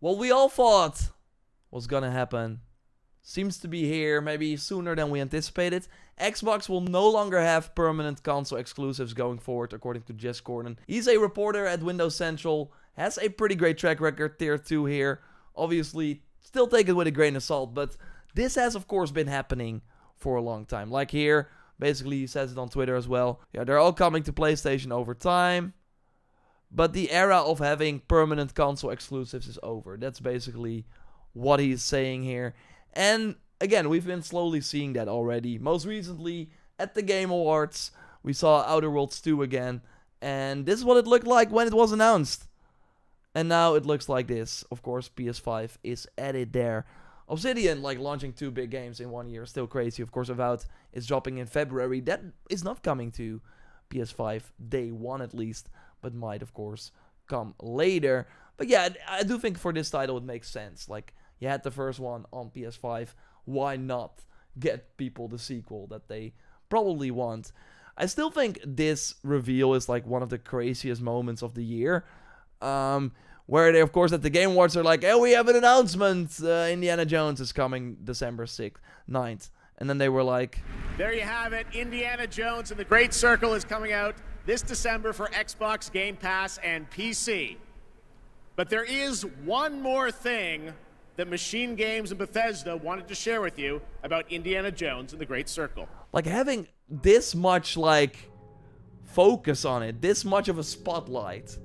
what we all thought was gonna happen seems to be here, maybe sooner than we anticipated. Xbox will no longer have permanent console exclusives going forward, according to Jess Gordon. He's a reporter at Windows Central, has a pretty great track record, tier 2 here. Obviously, still take it with a grain of salt, but this has of course been happening for a long time. Like here, basically he says it on Twitter as well. Yeah, they're all coming to PlayStation over time, but the era of having permanent console exclusives is over. That's basically what he's saying here. And again, we've been slowly seeing that already. Most recently, at the Game Awards, we saw Outer Worlds 2 again. And this is what it looked like when it was announced. And now it looks like this. Of course, PS5 is added there. Obsidian, like, launching 2 big games in 1 year, still crazy. Of course, Avowed is dropping in February. That is not coming to PS5 day 1 at least, but might, of course, come later. But yeah, I do think for this title it makes sense. Like, you had the first one on PS5. Why not get people the sequel that they probably want? I still think this reveal is like one of the craziest moments of the year. Where they, of course, at the Game Awards are like, hey, we have an announcement. Indiana Jones is coming December 6th, 9th. And then they were like, there you have it. Indiana Jones and the Great Circle is coming out this December for Xbox, Game Pass, and PC. But there is one more thing that Machine Games and Bethesda wanted to share with you about Indiana Jones and the Great Circle. Like, having this much, like, focus on it, this much of a spotlight,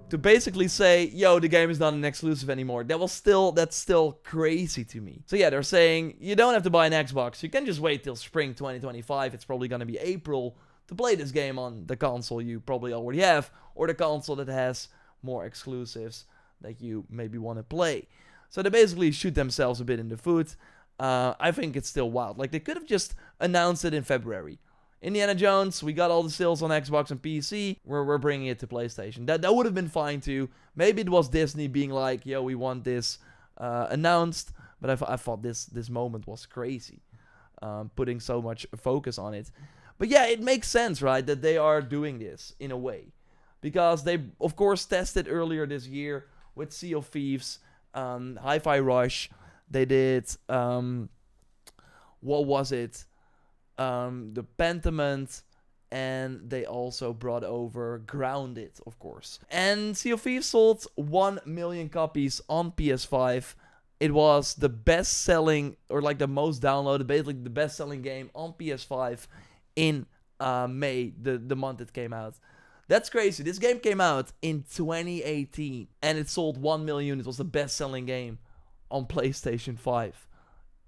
to basically say, yo, the game is not an exclusive anymore, that's still crazy to me. So yeah, they're saying, you don't have to buy an Xbox, you can just wait till spring 2025, it's probably gonna be April, to play this game on the console you probably already have, or the console that has more exclusives that you maybe want to play. So they basically shoot themselves a bit in the foot. I think it's still wild. Like, they could have just announced it in February. Indiana Jones, we got all the sales on Xbox and PC. We're bringing it to PlayStation. That would have been fine too. Maybe it was Disney being like, yo, we want this announced. But I thought this moment was crazy. Putting so much focus on it. But yeah, it makes sense, right, that they are doing this in a way. Because they, of course, tested earlier this year with Sea of Thieves, Hi-Fi Rush. They did, what was it? The Pentiment, and they also brought over Grounded, of course. And Sea of Thieves sold 1 million copies on PS5. It was the best-selling, or like the most downloaded, basically the best-selling game on PS5 in May, the month it came out. That's crazy. This game came out in 2018, and it sold 1 million. It was the best-selling game on PlayStation 5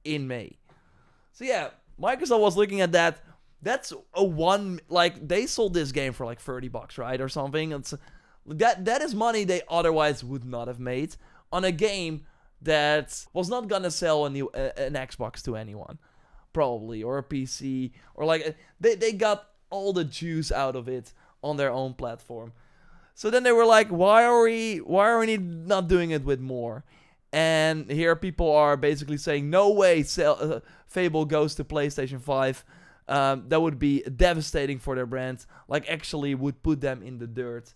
in May. So yeah, Microsoft was looking at that. That's like, they sold this game for like $30, right, or something. That is money they otherwise would not have made on a game that was not gonna sell an Xbox to anyone, probably, or a PC, or like they got all the juice out of it on their own platform. So then they were like, why are we not doing it with more? And here people are basically saying, no way Fable goes to PlayStation 5. That would be devastating for their brand. Like, actually would put them in the dirt.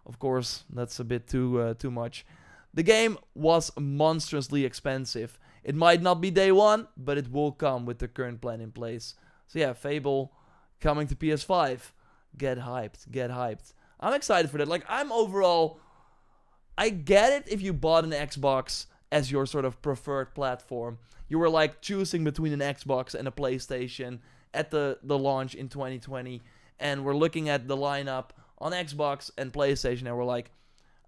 Of course, that's a bit too much. The game was monstrously expensive. It might not be day one, but it will come with the current plan in place. So yeah, Fable coming to PS5. Get hyped, get hyped. I'm excited for that. Like, I get it if you bought an Xbox as your sort of preferred platform. You were like choosing between an Xbox and a PlayStation at the launch in 2020. And we're looking at the lineup on Xbox and PlayStation, and we're like,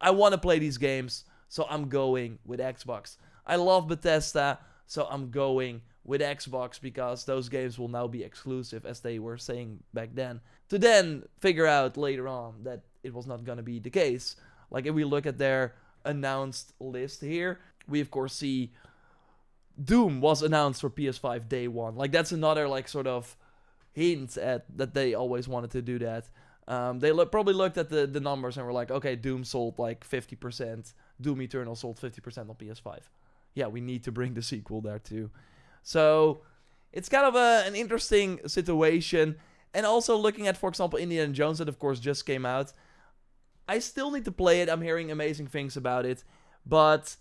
I want to play these games, so I'm going with Xbox. I love Bethesda, so I'm going with Xbox because those games will now be exclusive, as they were saying back then. To then figure out later on that it was not going to be the case. Like, if we look at their announced list here, we of course see Doom was announced for PS5 day one. Like, that's another like sort of hint at that they always wanted to do that. They probably looked at the numbers and were like, okay, Doom sold like 50%. Doom Eternal sold 50% on PS5. Yeah, we need to bring the sequel there too. So it's kind of an interesting situation. And also looking at, for example, Indiana Jones, that of course just came out. I still need to play it. I'm hearing amazing things about it. But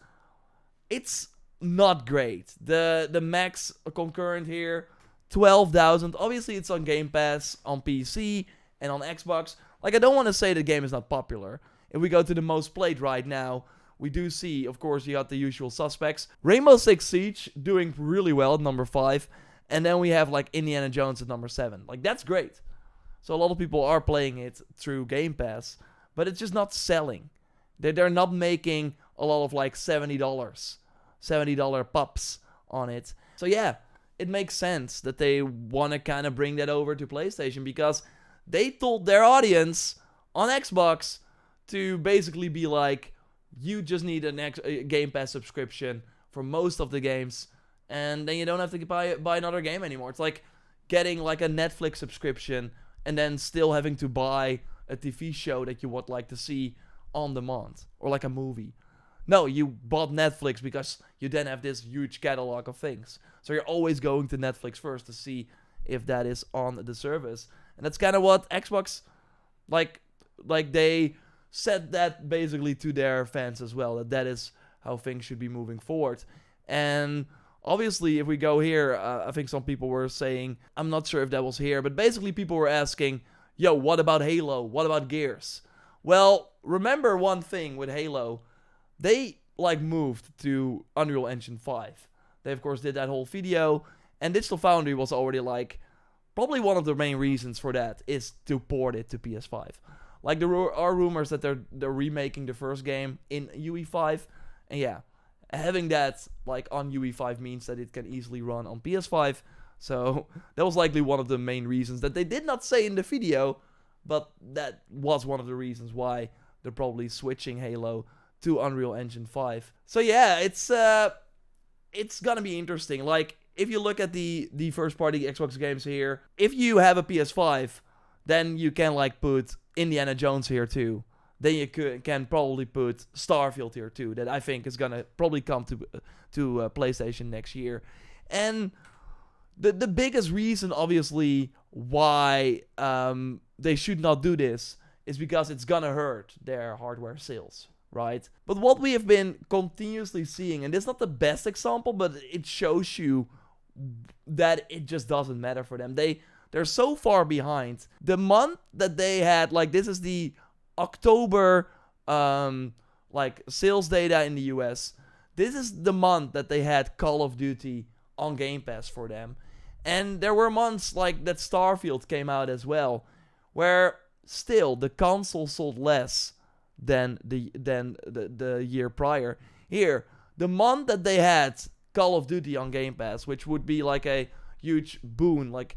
it's not great. The max concurrent here, 12,000. Obviously, it's on Game Pass on PC and on Xbox. Like, I don't want to say the game is not popular. If we go to the most played right now, we do see, of course, you got the usual suspects. Rainbow Six Siege doing really well at number 5. And then we have, like, Indiana Jones at number 7. Like, that's great. So a lot of people are playing it through Game Pass. But it's just not selling. They're not making a lot of, like, $70 pups on it. So, yeah, it makes sense that they want to kind of bring that over to PlayStation, because they told their audience on Xbox to basically be like, you just need a Game Pass subscription for most of the games, and then you don't have to buy another game anymore. It's like getting like a Netflix subscription and then still having to buy a TV show that you would like to see on demand, or like a movie. No, you bought Netflix because you then have this huge catalog of things. So you're always going to Netflix first to see if that is on the service. And that's kind of what Xbox, like they said that basically to their fans as well, that is how things should be moving forward. And obviously, if we go here, I think some people were saying, I'm not sure if that was here, but basically people were asking, yo, what about Halo? What about Gears? Well, remember one thing with Halo. They, like, moved to Unreal Engine 5. They, of course, did that whole video. And Digital Foundry was already, like, probably one of the main reasons for that is to port it to PS5. Like, there are rumors that they're remaking the first game in UE5. And yeah, having that, like, on UE5 means that it can easily run on PS5. So, that was likely one of the main reasons that they did not say in the video. But that was one of the reasons why they're probably switching Halo to Unreal Engine 5. So yeah, it's gonna be interesting. Like, if you look at the first party Xbox games here, if you have a PS5, then you can, like, put Indiana Jones here too. Then you can probably put Starfield here too, that I think is gonna probably come to PlayStation next year. And the biggest reason, obviously, why they should not do this is because it's gonna hurt their hardware sales. Right? But what we have been continuously seeing, and this is not the best example, but it shows you that it just doesn't matter for them. They're so far behind. The month that they had, like, this is the October like sales data in the US. This is the month that they had Call of Duty on Game Pass for them. And there were months like that Starfield came out as well, where still the console sold less than the year prior. Here, the month that they had Call of Duty on Game Pass, which would be like a huge boon, like,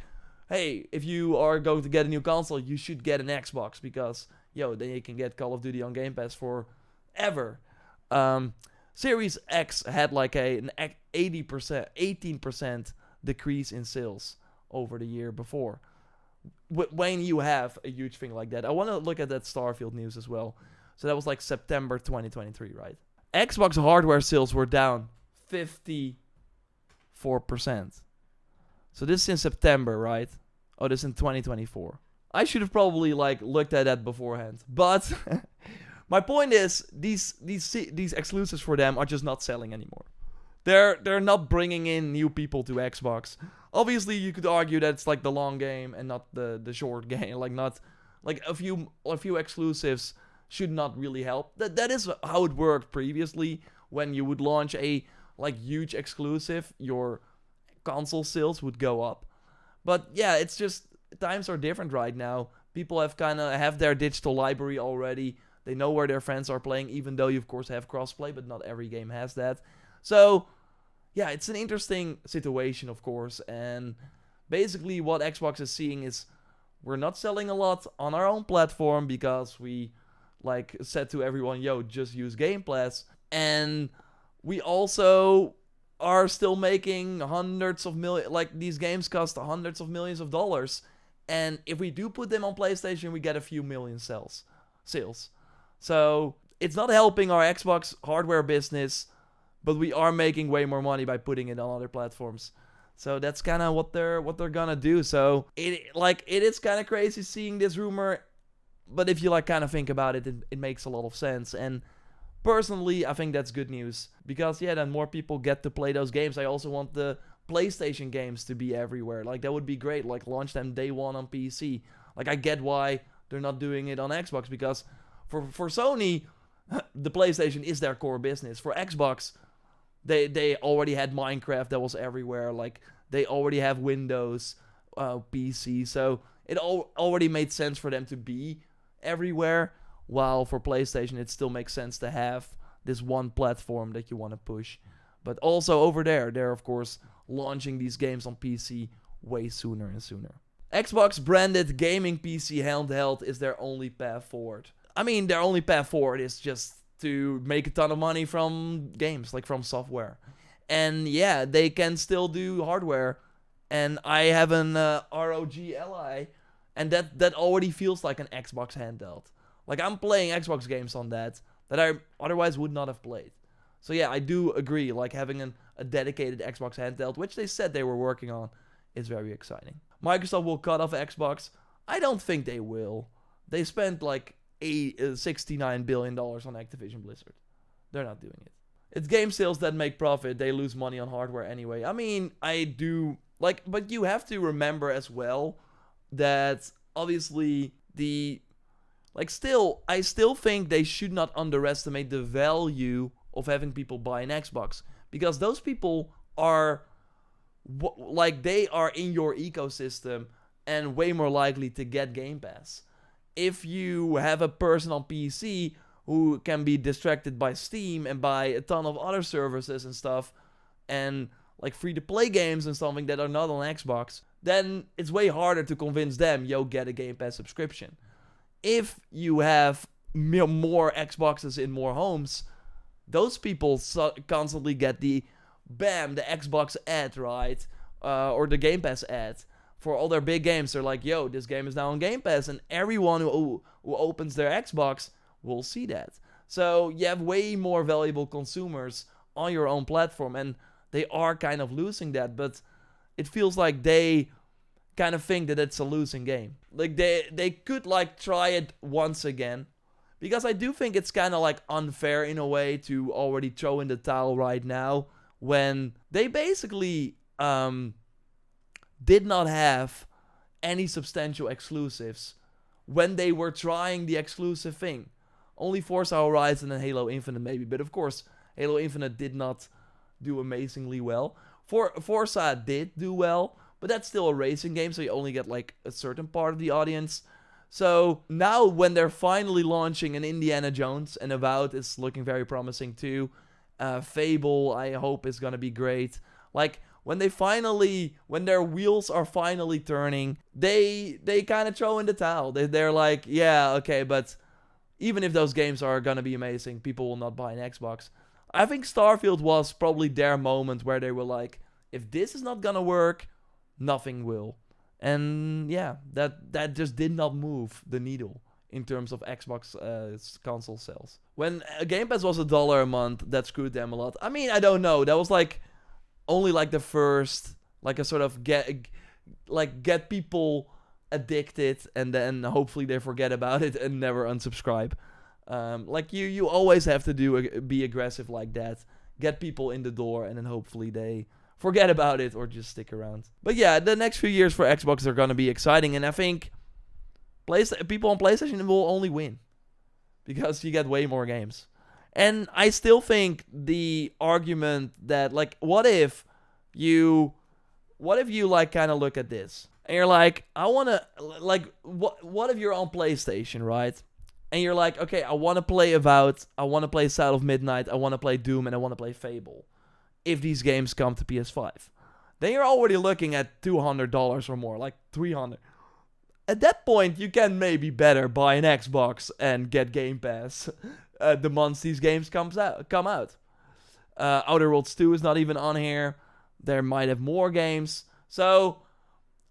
hey, if you are going to get a new console, you should get an Xbox, because, yo, then you can get Call of Duty on Game Pass forever. Series X had like an 18% decrease in sales over the year before. When you have a huge thing like that. I want to look at that Starfield news as well. So that was like September 2023, right? Xbox hardware sales were down 54%. So this is in September, right? Oh, this is in 2024. I should have probably, like, looked at that beforehand. But my point is, these exclusives for them are just not selling anymore. They're not bringing in new people to Xbox. Obviously, you could argue that it's like the long game and not the short game. Like, not like a few exclusives should not really help. That is how it worked previously. When you would launch a, like, huge exclusive, your console sales would go up. But yeah, it's just times are different right now. People have their digital library already. They know where their friends are playing, even though you of course have crossplay, but not every game has that. So yeah, it's an interesting situation, of course. And basically what Xbox is seeing is, we're not selling a lot on our own platform because we, like, said to everyone, yo, just use Game Pass. And we also are still making hundreds of millions, like, these games cost hundreds of millions of dollars. And if we do put them on PlayStation, we get a few million sales. So it's not helping our Xbox hardware business, but we are making way more money by putting it on other platforms. So that's kind of what they're gonna do. So it is kind of crazy seeing this rumor, but if you, like, kind of think about it, it makes a lot of sense. And Personally, I think that's good news. Because, yeah, then more people get to play those games. I also want the PlayStation games to be everywhere. Like, that would be great. Like, launch them day one on PC. Like, I get why they're not doing it on Xbox. Because for Sony, the PlayStation is their core business. For Xbox, they already had Minecraft that was everywhere. Like, they already have Windows, PC. So, it already made sense for them to be everywhere. While for PlayStation, it still makes sense to have this one platform that you want to push. But also over there, they're of course launching these games on PC way sooner and sooner. Xbox branded gaming PC handheld is their only path forward. I mean, their only path forward is just to make a ton of money from games, like from software. And yeah, they can still do hardware. And I have an ROG Ally, and that already feels like an Xbox handheld. Like, I'm playing Xbox games on that I otherwise would not have played. So yeah, I do agree, like, having a dedicated Xbox handheld, which they said they were working on, is very exciting. Microsoft will cut off Xbox. I don't think they will. They spent like $69 billion on Activision Blizzard. They're not doing it. It's game sales that make profit. They lose money on hardware anyway. I mean, I do... Like, but you have to remember as well that obviously I still think they should not underestimate the value of having people buy an Xbox. Because those people are, they are in your ecosystem and way more likely to get Game Pass. If you have a person on PC who can be distracted by Steam and by a ton of other services and stuff, and like free-to-play games and something that are not on Xbox, then it's way harder to convince them, yo, get a Game Pass subscription. If you have more Xboxes in more homes, those people constantly get the Xbox ad, right? Or the Game Pass ad. For all their big games, they're like, yo, this game is now on Game Pass, and everyone who opens their Xbox will see that. So you have way more valuable consumers on your own platform, and they are kind of losing that, but it feels like they kind of think that it's a losing game. Like, they could, like, try it once again, because I do think it's kind of, like, unfair in a way to already throw in the towel right now, when they basically did not have any substantial exclusives when they were trying the exclusive thing. Only Forza Horizon and Halo Infinite maybe, but of course, Halo Infinite did not do amazingly well. Forza did do well, but that's still a racing game, so you only get like a certain part of the audience. So now when they're finally launching an Indiana Jones, and Avowed is looking very promising too. Fable, I hope, is gonna be great. Like, when their wheels are finally turning, they kind of throw in the towel. They're like, yeah, okay, but even if those games are gonna be amazing, people will not buy an Xbox. I think Starfield was probably their moment where they were like, if this is not gonna work, nothing will. And yeah, that just did not move the needle in terms of Xbox console sales. When Game Pass was $1 a month, that screwed them a lot. I mean, I don't know. That was like only like the first, like a sort of get people addicted, and then hopefully they forget about it and never unsubscribe. Like you always have to be aggressive like that. Get people in the door, and then hopefully they forget about it or just stick around. But yeah, the next few years for Xbox are gonna be exciting, and I think people on PlayStation will only win because you get way more games. And I still think the argument that, like, what if you like kind of look at this and you're like, I want to, like, what if you're on PlayStation, right? And you're like, okay, I want to play Avowed, I want to play South of Midnight, I want to play Doom, and I want to play Fable. If these games come to PS5, then you're already looking at $200 or more, like $300. At that point, you can maybe better buy an Xbox and get Game Pass the months these games come out. Outer Worlds 2 is not even on here. There might have more games. So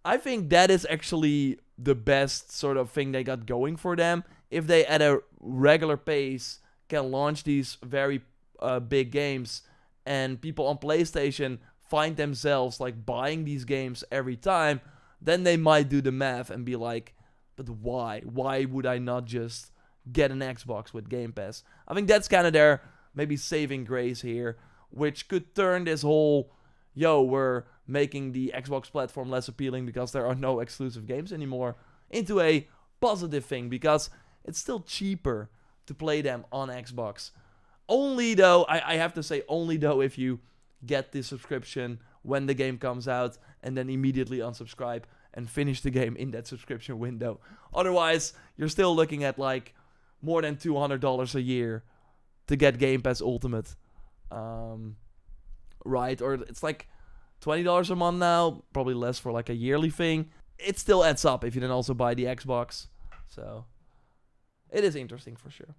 I think that is actually the best sort of thing they got going for them. If they, at a regular pace, can launch these very big games, and people on PlayStation find themselves like buying these games every time, then they might do the math and be like, but why? Why would I not just get an Xbox with Game Pass. I think that's kind of their maybe saving grace here, which could turn this whole, yo, we're making the Xbox platform less appealing because there are no exclusive games anymore, into a positive thing, because it's still cheaper to play them on Xbox. Only though, I have to say, only though if you get the subscription when the game comes out and then immediately unsubscribe and finish the game in that subscription window. Otherwise, you're still looking at like more than $200 a year to get Game Pass Ultimate. Right? Or it's like $20 a month now, probably less for like a yearly thing. It still adds up if you then also buy the Xbox. So it is interesting for sure.